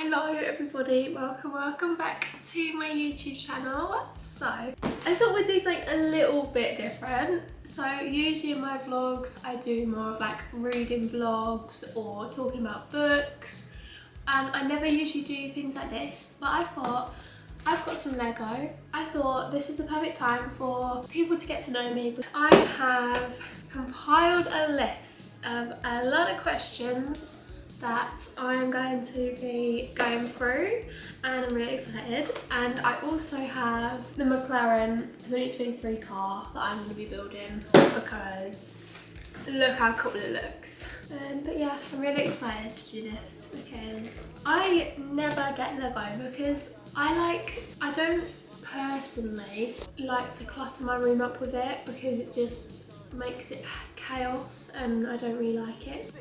Hello everybody, welcome back to my YouTube channel. So I thought we'd do something a little bit different. So usually in my vlogs I do more of like reading vlogs or talking about books, and I never usually do things like this, but I thought I've got some Lego. I thought this is the perfect time for people to get to know me. I have compiled a list of a lot of questions that I am going to be going through, and I'm really excited. And I also have the McLaren 2023 car that I'm going to be building because look how cool it looks. But yeah, I'm really excited to do this because I never get Lego because I don't personally like to clutter my room up with it because it just makes it chaos and I don't really like it.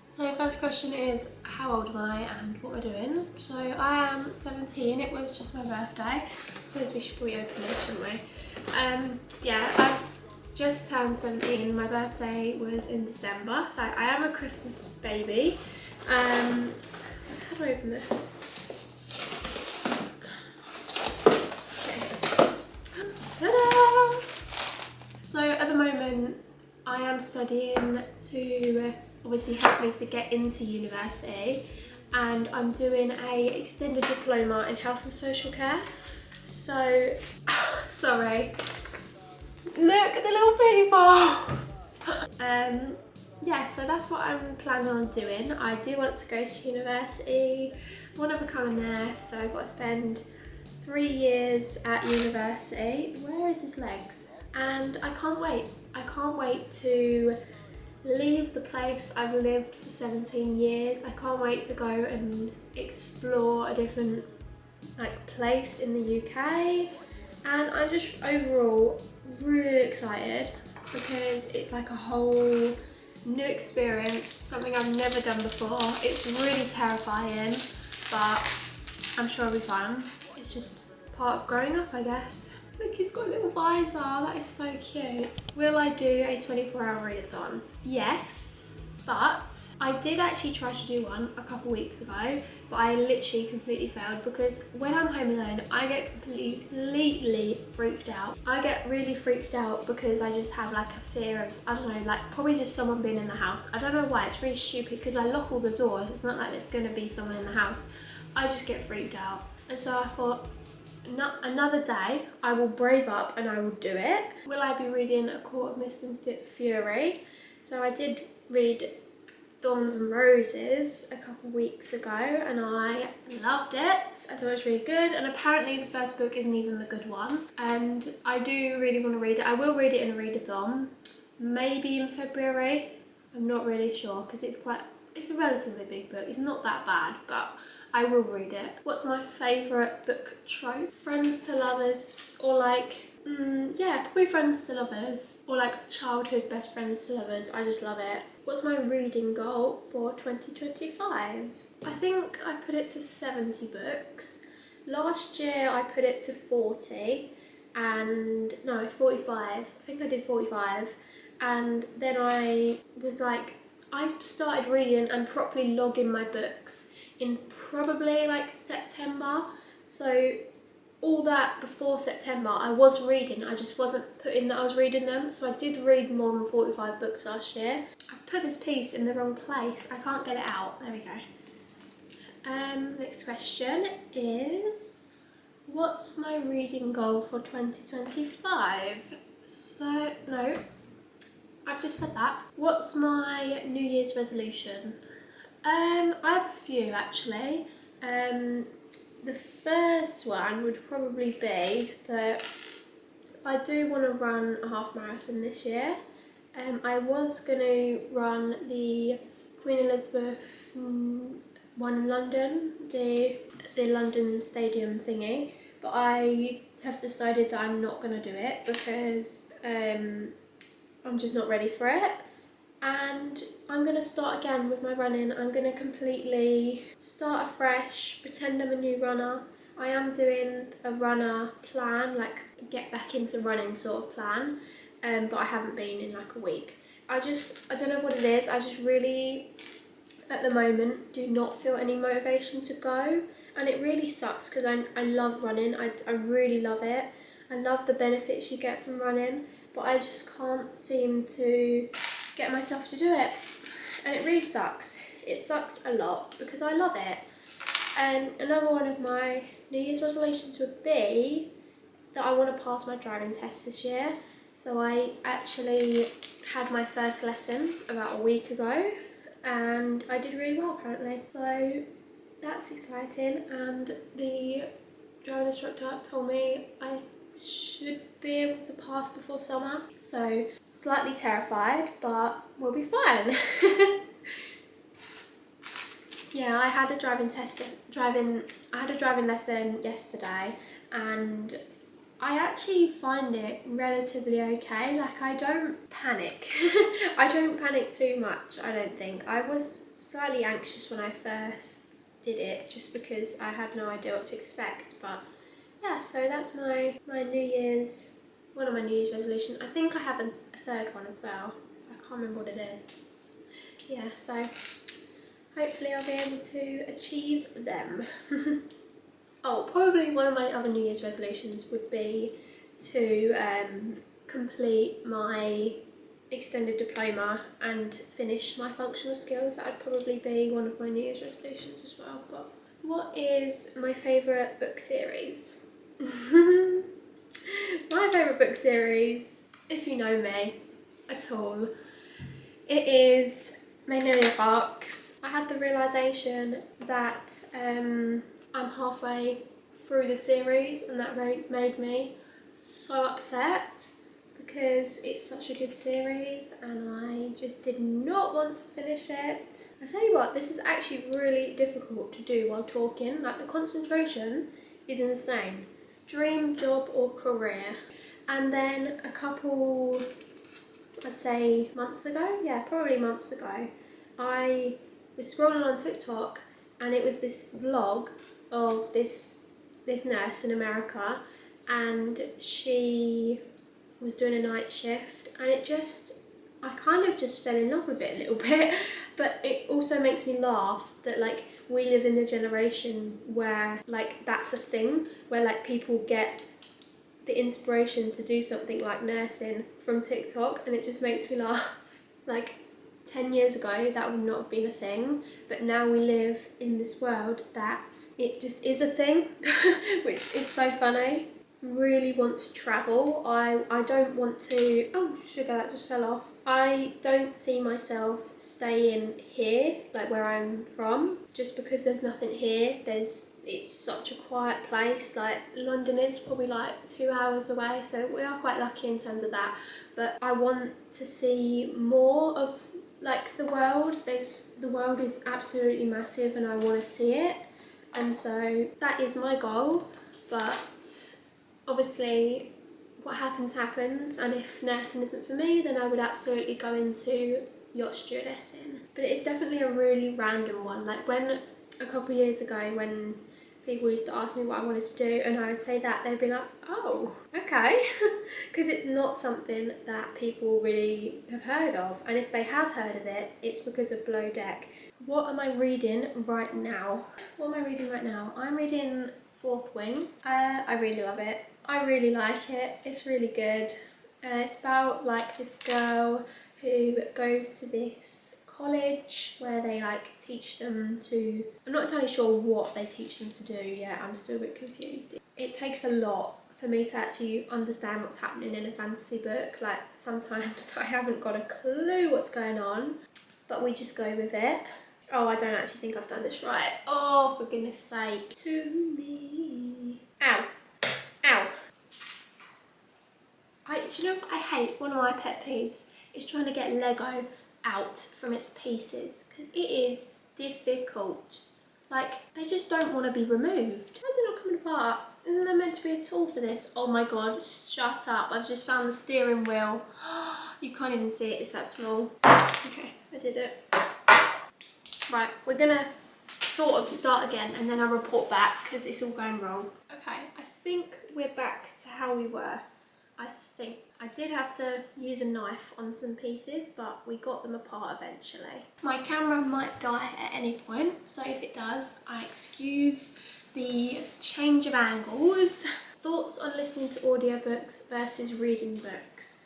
So first question is, how old am I and what am I doing? So I am 17, it was just my birthday, so we should probably open this, shouldn't we? Yeah, I've just turned 17, my birthday was in December, so I am a Christmas baby. How do I open this? Okay. Ta-da! So at the moment, I am studying to obviously help me to get into university, and I'm doing a extended diploma in health and social care. So, sorry, look at the little people. Yeah, so that's what I'm planning on doing. I do want to go to university, I want to become a nurse, so I've got to spend 3 years at university. Where is his legs? And I can't wait. I can't wait to leave the place I've lived for 17 years. I can't wait to go and explore a different place in the UK. And I'm just overall really excited because it's like a whole new experience, something I've never done before. It's really terrifying, but I'm sure it'll be fun. It's just part of growing up, I guess. Look, he's got a little visor, that is so cute. Will I do a 24-hour readathon? Yes, but I did actually try to do one a couple weeks ago, but I literally completely failed because when I'm home alone, I get completely freaked out. I get really freaked out because I just have like a fear of, I don't know, like probably just someone being in the house. I don't know why, it's really stupid because I lock all the doors. It's not like there's gonna be someone in the house. I just get freaked out. And so I thought, another day, I will brave up and I will do it. Will I be reading A Court of Mist and Fury? So I did read Thorns and Roses a couple weeks ago and I loved it. I thought it was really good, and apparently the first book isn't even the good one. And I do really want to read it. I will read it in a readathon, maybe in February. I'm not really sure because it's a relatively big book. It's not that bad, but I will read it. What's my favourite book trope? Friends to lovers, or like, yeah, probably friends to lovers, or like childhood best friends to lovers. I just love it. What's my reading goal for 2025? I think I put it to 70 books. Last year I put it to 40, and no, 45. I think I did 45. And then I was like, I started reading and properly logging my books in probably like September. So all that before September I was reading, I just wasn't putting that I was reading them. So I did read more than 45 books last year. I've put this piece in the wrong place. I can't get it out. There we go. Next question is, what's my reading goal for 2025? So, no, I've just said that. What's my New Year's resolution? I have a few actually. The first one would probably be that I do want to run a half marathon this year. I was going to run the Queen Elizabeth one in London, the London Stadium thingy, but I have decided that I'm not going to do it because I'm just not ready for it. And I'm going to start again with my running. I'm going to completely start afresh, pretend I'm a new runner. I am doing a runner plan, like get back into running sort of plan, but I haven't been in like a week. I don't know what it is. I just really, at the moment, do not feel any motivation to go. And it really sucks because I love running. I really love it. I love the benefits you get from running, but I just can't seem to get myself to do it. And it really sucks. It sucks a lot because I love it. And another one of my New Year's resolutions would be that I want to pass my driving test this year. So I actually had my first lesson about a week ago and I did really well apparently. So that's exciting, and the driving instructor told me I should be able to pass before summer. So slightly terrified, but we'll be fine. Yeah, I had a driving lesson yesterday, and I actually find it relatively okay. Like, I don't panic. I don't panic too much, I don't think. I was slightly anxious when I first did it, just because I had no idea what to expect. But yeah, so that's my New Year's, one of my New Year's resolutions. I think I have a third one as well. I can't remember what it is. Yeah, so hopefully I'll be able to achieve them. Oh, probably one of my other New Year's resolutions would be to complete my extended diploma and finish my functional skills. That would probably be one of my New Year's resolutions as well. But what is my favourite book series? My favourite book series, if you know me at all, it is Magnolia Parks. I had the realisation that I'm halfway through the series, and that made me so upset because it's such a good series and I just did not want to finish it. I tell you what, this is actually really difficult to do while talking. Like, the concentration is insane. Dream job or career. And then a couple, I'd say months ago, yeah, probably months ago, I was scrolling on TikTok and it was this vlog of this nurse in America, and she was doing a night shift, and I kind of just fell in love with it a little bit. But it also makes me laugh that, like, we live in the generation where, like, that's a thing, where, like, people get the inspiration to do something like nursing from TikTok, and it just makes me laugh. Like, 10 years ago that would not have been a thing, but now we live in this world that it just is a thing, which is so funny. Really want to travel. I don't want to, oh sugar, that just fell off. I don't see myself staying here, like where I'm from, just because there's nothing here. It's such a quiet place. Like, London is probably like 2 hours away, so we are quite lucky in terms of that. But I want to see more of, like, the world. The world is absolutely massive and I want to see it, and so that is my goal. But obviously what happens, and if nursing isn't for me, then I would absolutely go into yacht stewardessing. But it's definitely a really random one. Like, when a couple of years ago, when people used to ask me what I wanted to do and I would say that, they'd be like, oh, okay. Because it's not something that people really have heard of, and if they have heard of it, it's because of Below Deck. What am I reading right now? I'm reading Fourth Wing. I really love it. I really like it. It's really good. It's about, like, this girl who goes to this college where they, like, teach them to, I'm not entirely sure what they teach them to do yet. I'm still a bit confused. It takes a lot for me to actually understand what's happening in a fantasy book. Like, sometimes I haven't got a clue what's going on, but we just go with it. Oh, I don't actually think I've done this right. Oh, for goodness sake. To me. Ow. Ow. Do you know what I hate? One of my pet peeves is trying to get Lego out from its pieces, because it is difficult. Like, they just don't want to be removed. Why is it not coming apart? Isn't there meant to be a tool for this? Oh my god, shut up. I've just found the steering wheel. You can't even see it, it's that small. Okay, I did it. Right, we're gonna sort of start again and then I'll report back because it's all going wrong. Okay, I think we're back to how we were. I think. I did have to use a knife on some pieces, but we got them apart eventually. My camera might die at any point, so if it does, I excuse the change of angles. Thoughts on listening to audiobooks versus reading books?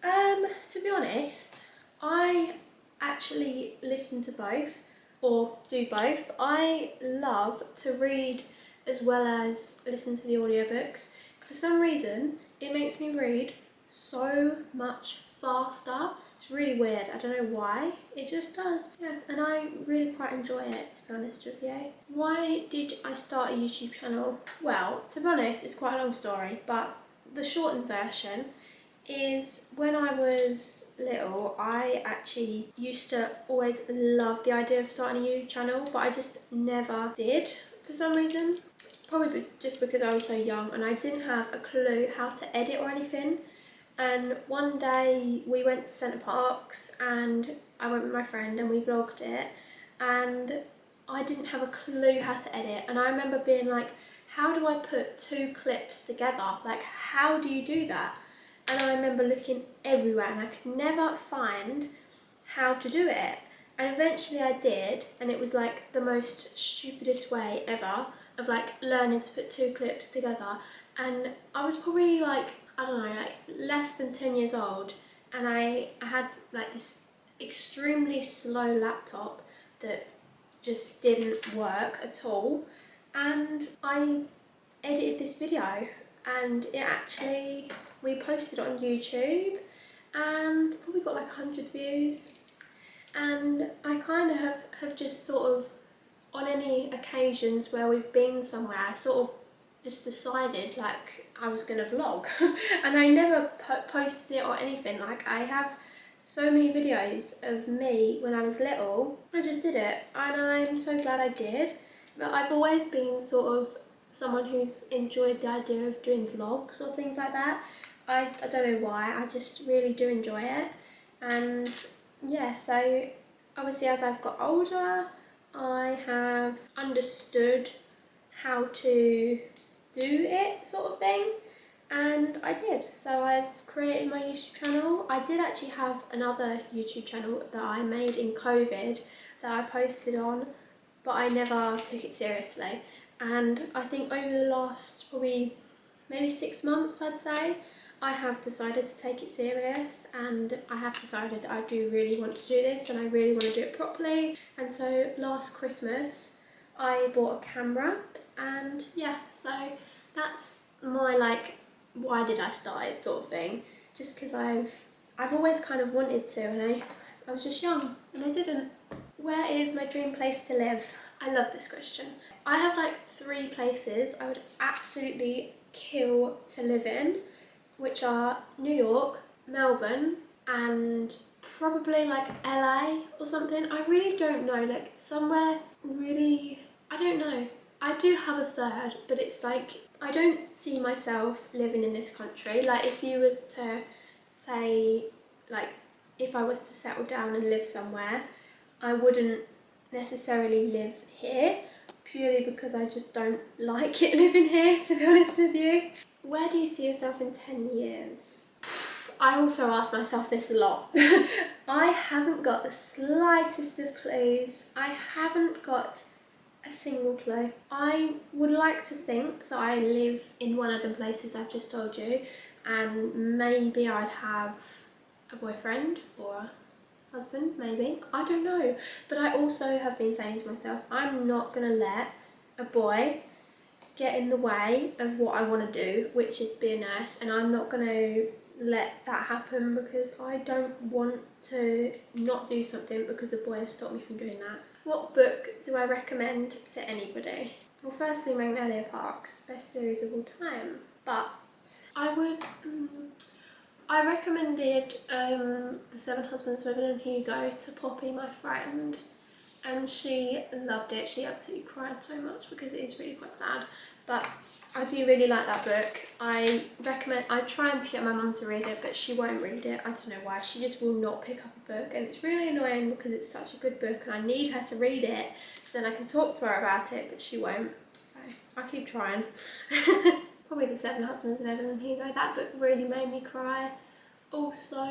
To be honest, I actually listen to both, or do both. I love to read as well as listen to the audiobooks. For some reason, it makes me read so much faster. It's really weird, I don't know why, it just does. Yeah, and I really quite enjoy it, to be honest with you. Why did I start a YouTube channel? Well, to be honest, it's quite a long story, but the shortened version is when I was little, I actually used to always love the idea of starting a YouTube channel, but I just never did for some reason. Probably just because I was so young and I didn't have a clue how to edit or anything. And one day we went to Centre Parks and I went with my friend and we vlogged it, and I didn't have a clue how to edit, and I remember being like, how do I put 2 clips together? Like, how do you do that? And I remember looking everywhere and I could never find how to do it. And eventually I did, and it was like the most stupidest way ever of like learning to put 2 clips together. And I was probably like, I don't know, like less than 10 years old, and I had like this extremely slow laptop that just didn't work at all. And I edited this video, and it actually, we posted it on YouTube and probably got like 100 views. And I kind of have just sort of, on any occasions where we've been somewhere, I sort of just decided like I was going to vlog. And I never posted it or anything. Like, I have so many videos of me when I was little. I just did it, and I'm so glad I did. But I've always been sort of someone who's enjoyed the idea of doing vlogs or things like that. I don't know why, I just really do enjoy it. And yeah, so obviously as I've got older, I have understood how to do it, sort of thing, and I did. So I've created my YouTube channel. I did actually have another YouTube channel that I made in COVID that I posted on, but I never took it seriously. And I think over the last probably maybe 6 months, I'd say, I have decided to take it serious, and I have decided that I do really want to do this and I really want to do it properly. And so last Christmas I bought a camera, and yeah, so that's my like, why did I start it sort of thing. Just because I've always kind of wanted to, and I was just young and I didn't. Where is my dream place to live? I love this question. I have like 3 places I would absolutely kill to live in, which are New York, Melbourne, and probably like LA or something. I really don't know, like somewhere really, I don't know. I do have a third, but it's like, I don't see myself living in this country. Like, if you was to say, like, if I was to settle down and live somewhere, I wouldn't necessarily live here, purely because I just don't like it living here, to be honest with you. Where do you see yourself in 10 years? I also ask myself this a lot. I haven't got the slightest of clues. I haven't got a single clue. I would like to think that I live in one of the places I've just told you, and maybe I'd have a boyfriend or a husband, maybe. I don't know. But I also have been saying to myself, I'm not going to let a boy get in the way of what I want to do, which is be a nurse, and I'm not going to let that happen because I don't want to not do something because a boy has stopped me from doing that. What book do I recommend to anybody? Well, firstly, Magnolia Park's best series of all time, but I recommended The Seven Husbands of Evelyn Hugo to Poppy, my friend, and she loved it. She absolutely cried so much because it is really quite sad, but I do really like that book. I trying to get my mum to read it, but she won't read it. I don't know why. She just will not pick up a book, and it's really annoying because it's such a good book and I need her to read it so then I can talk to her about it, but she won't. So I keep trying. Probably The Seven Husbands of Evelyn Hugo. That book really made me cry. Also,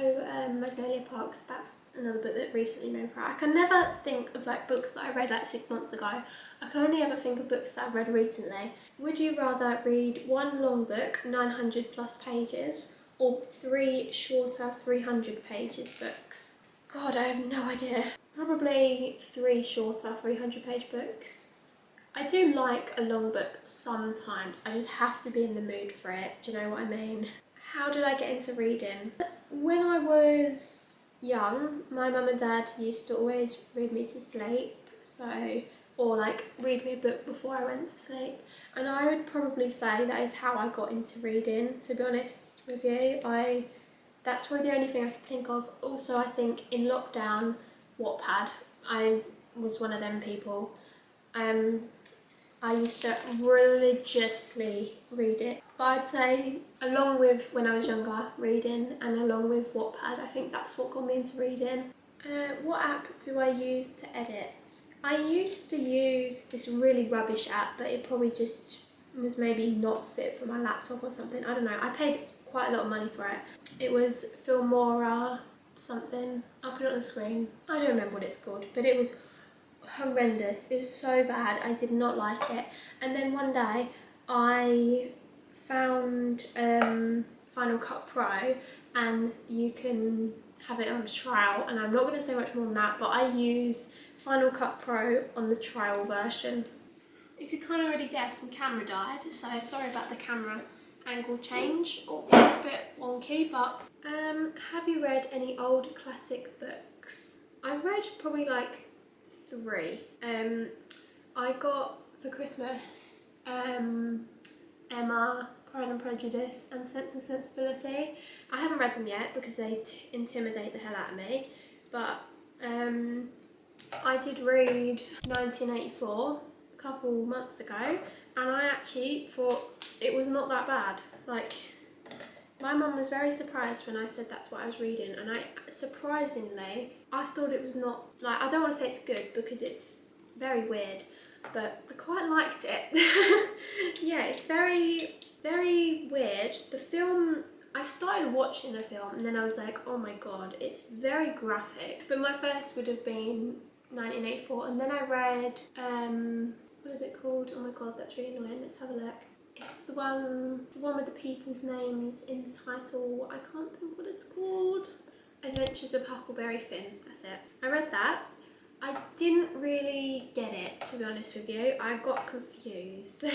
Magnolia Parks, that's another book that recently made me cry. I can never think of like books that I read like 6 months ago. I can only ever think of books that I've read recently. Would you rather read one long book, 900 plus pages, or 3 shorter 300 pages books? God, I have no idea. Probably 3 shorter 300 page books. I do like a long book sometimes. I just have to be in the mood for it. Do you know what I mean? How did I get into reading? When I was young, my mum and dad used to always read me to sleep, or like read me a book before I went to sleep. And I would probably say that is how I got into reading, to be honest with you. That's probably the only thing I can think of. Also, I think in lockdown, Wattpad, I was one of them people. I used to religiously read it. But I'd say, along with when I was younger, reading, and along with Wattpad, I think that's what got me into reading. What app do I use to edit? I used to use this really rubbish app, but it probably just was maybe not fit for my laptop or something. I don't know. I paid quite a lot of money for it. It was Filmora something. I'll put it on the screen. I don't remember what it's called, but it was horrendous. It was so bad. I did not like it. And then one day I found Final Cut Pro, and you can have it on trial, and I'm not going to say much more than that, but I use Final Cut Pro on the trial version. If you can't already guess, my camera died, so sorry about the camera angle change. Oh, a bit wonky, but have you read any old classic books? I read probably like 3. I got for Christmas Emma, Pride and Prejudice, and Sense and Sensibility. I haven't read them yet because they intimidate the hell out of me, but I did read 1984 a couple months ago, and I actually thought it was not that bad. Like, my mum was very surprised when I said that's what I was reading, and surprisingly, I thought it was not, like, I don't want to say it's good because it's very weird, but I quite liked it. Yeah, it's very, very weird. The film, I started watching the film and then I was like, oh my god, it's very graphic. But my first would have been 1984, and then I read, what is it called? Oh my god, that's really annoying. Let's have a look. It's the one with the people's names in the title. I can't think what it's called. Adventures of Huckleberry Finn, that's it. I read that. I didn't really get it, to be honest with you. I got confused.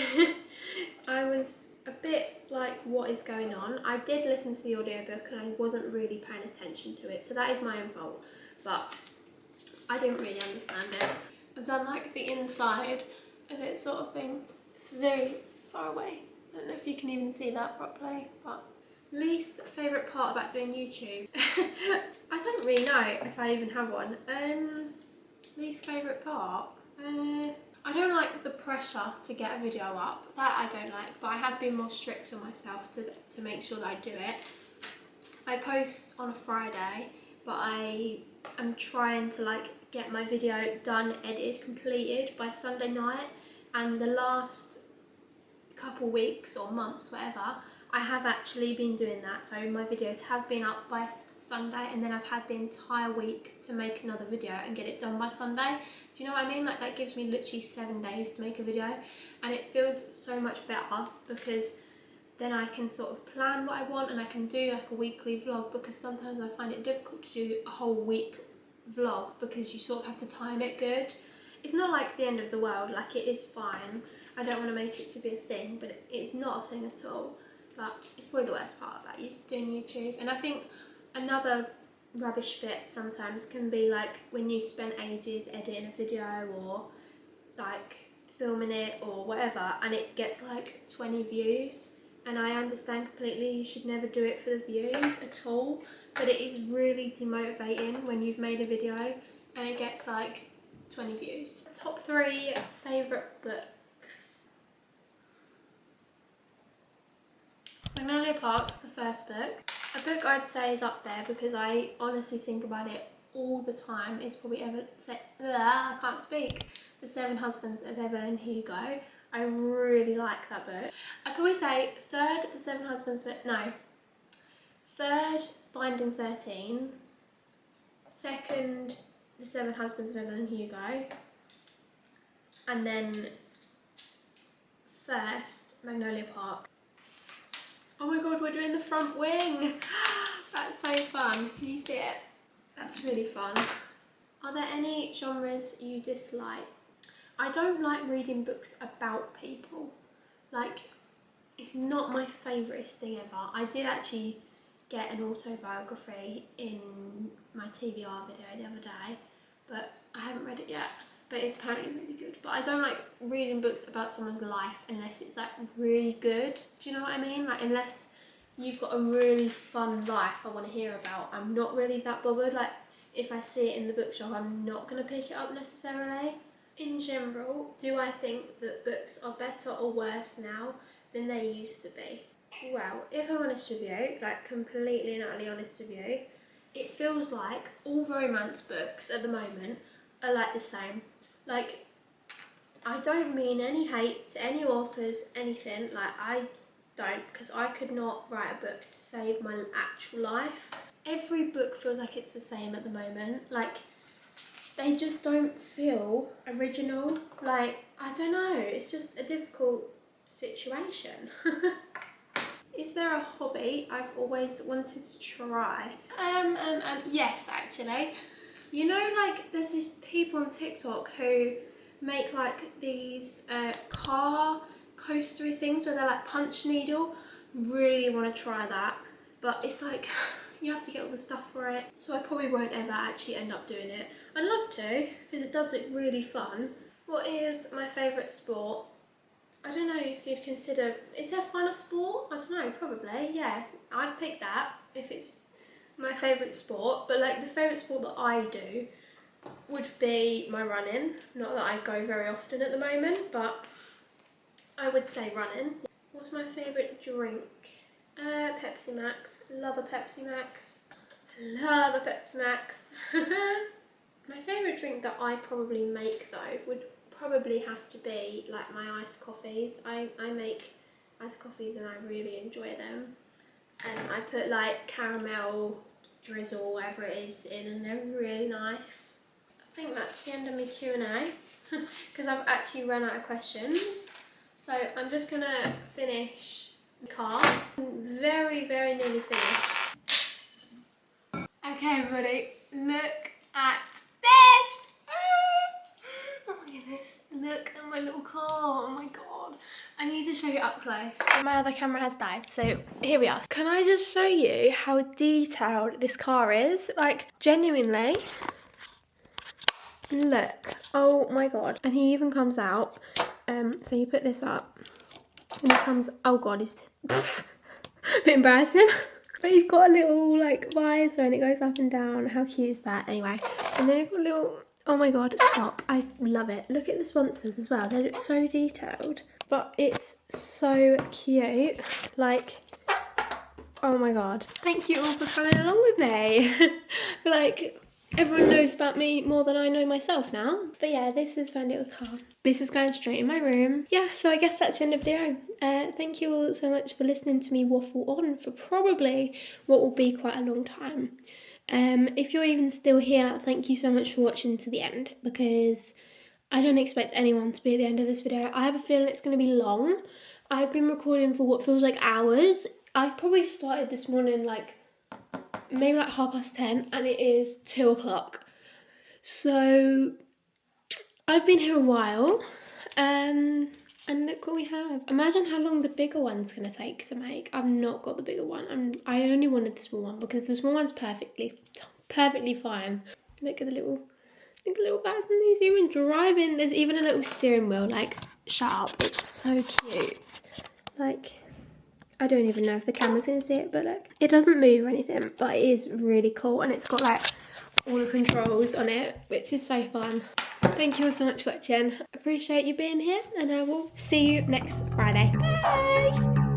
I was a bit like, what is going on? I did listen to the audiobook and I wasn't really paying attention to it, so that is my own fault. But I didn't really understand it. I've done like the inside of it sort of thing. It's very far away. I don't know if you can even see that properly, but least favourite part about doing YouTube? I don't really know if I even have one. Least favourite part? I don't like the pressure to get a video up. That I don't like, but I have been more strict on myself to make sure that I do it. I post on a Friday, but I am trying to like get my video done, edited, completed by Sunday night, and the last couple weeks or months, whatever, I have actually been doing that. So my videos have been up by Sunday, and then I've had the entire week to make another video and get it done by Sunday. Do you know what I mean? Like, that gives me literally 7 days to make a video, and it feels so much better because then I can sort of plan what I want, and I can do like a weekly vlog, because sometimes I find it difficult to do a whole week vlog because you sort of have to time it good. It's not like the end of the world, like, it is fine. I don't want to make it to be a thing, but it's not a thing at all. But it's probably the worst part about doing YouTube. And I think another rubbish bit sometimes can be like when you've spent ages editing a video or like filming it or whatever, and it gets like 20 views. And I understand completely you should never do it for the views at all, but it is really demotivating when you've made a video and it gets like 20 views. Top 3 favourite books. Magnolia Park's the first book. A book I'd say is up there because I honestly think about it all the time is probably I can't speak. The 7 Husbands of Evelyn Hugo. I really like that book. I'd probably say third, The 7 Husbands, third, Binding 13. Second, The Seven Husbands of Evelyn Hugo. And then first, Magnolia Park. Oh my god, we're doing the front wing. That's so fun. Can you see it? That's really fun. Are there any genres you dislike? I don't like reading books about people. Like, it's not my favourite thing ever. I did actually get an autobiography in my TBR video the other day, but I haven't read it yet. But it's apparently really good. But I don't like reading books about someone's life unless it's like really good. Do you know what I mean? Like, unless you've got a really fun life I want to hear about, I'm not really that bothered. Like, if I see it in the bookshop, I'm not going to pick it up necessarily. In general, do I think that books are better or worse now than they used to be? Well, if I'm honest with you, like completely and utterly honest with you, it feels like all romance books at the moment are like the same. Like, I don't mean any hate to any authors, anything. Like, I don't, because I could not write a book to save my actual life. Every book feels like it's the same at the moment. Like, they just don't feel original. Like, I don't know, it's just a difficult situation. Is there a hobby I've always wanted to try? Yes, actually. You know, like, there's these people on TikTok who make like these car coastery things where they're like punch needle. Really want to try that, but it's like you have to get all the stuff for it, so I probably won't ever actually end up doing it. I'd love to, because it does look really fun. What is my favourite sport? I don't know if you'd consider, is there fun a sport? I don't know, probably, yeah. I'd pick that if it's my favourite sport, but like the favourite sport that I do would be my running. Not that I go very often at the moment, but I would say running. What's my favourite drink? Pepsi Max. Love a Pepsi Max. Love a Pepsi Max. My favourite drink that I probably make though would probably have to be like my iced coffees. I make iced coffees and I really enjoy them. And I put like caramel drizzle, whatever it is, in, and they're really nice. I think that's the end of my Q&A because I've actually run out of questions. So I'm just gonna finish the car. I'm very, very nearly finished. Okay, everybody, look at this! Oh my goodness, look at my little car, oh my god. I need to show you up close. My other camera has died, so here we are. Can I just show you how detailed this car is? Like, genuinely, look, oh my god. And he even comes out, so you put this up, and he comes, oh god, he's a bit embarrassing. But he's got a little like visor and it goes up and down. How cute is that? Anyway, and then you've got a little, oh my god, stop. I love it. Look at the sponsors as well. They look so detailed. But it's so cute. Like, oh my god. Thank you all for coming along with me. Like, everyone knows about me more than I know myself now. But yeah, this is my little car. This is going straight in my room. Yeah, so I guess that's the end of the video. Thank you all so much for listening to me waffle on for probably what will be quite a long time. If you're even still here, thank you so much for watching to the end, because I don't expect anyone to be at the end of this video. I have a feeling it's going to be long. I've been recording for what feels like hours. I probably started this morning like maybe like 10:30 and it is 2 o'clock. So I've been here a while, and look what we have. Imagine how long the bigger one's going to take to make. I've not got the bigger one. I only wanted the small one because the small one's perfectly fine. Look at the little person. He's even driving. There's even a little steering wheel. Like, shut up. It's so cute. Like, I don't even know if the camera's going to see it, but look. It doesn't move or anything, but it is really cool. And it's got like all the controls on it, which is so fun. Thank you all so much for watching. Appreciate you being here, and I will see you next Friday. Bye!